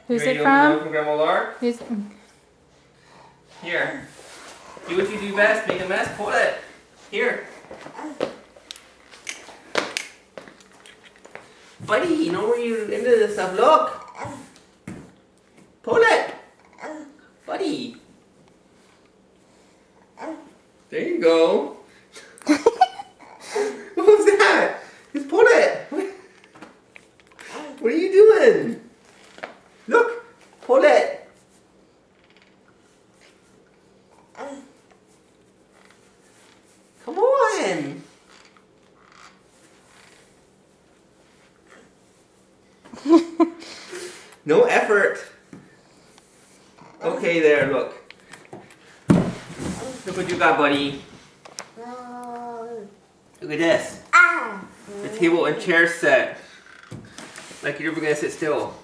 Who's it from? From Grandma Laura? Who's... Here. Do what you do best. Make a mess. Pull it. Here. Buddy, you know where you're into this stuff. Look. Pull it. Buddy. There you go. What was that? Just pull it. What are you doing? Look. Pull it. Come on. No effort. Okay, there, look. Look what you got, buddy. Look at this. The table and chair set. Like you're gonna sit still.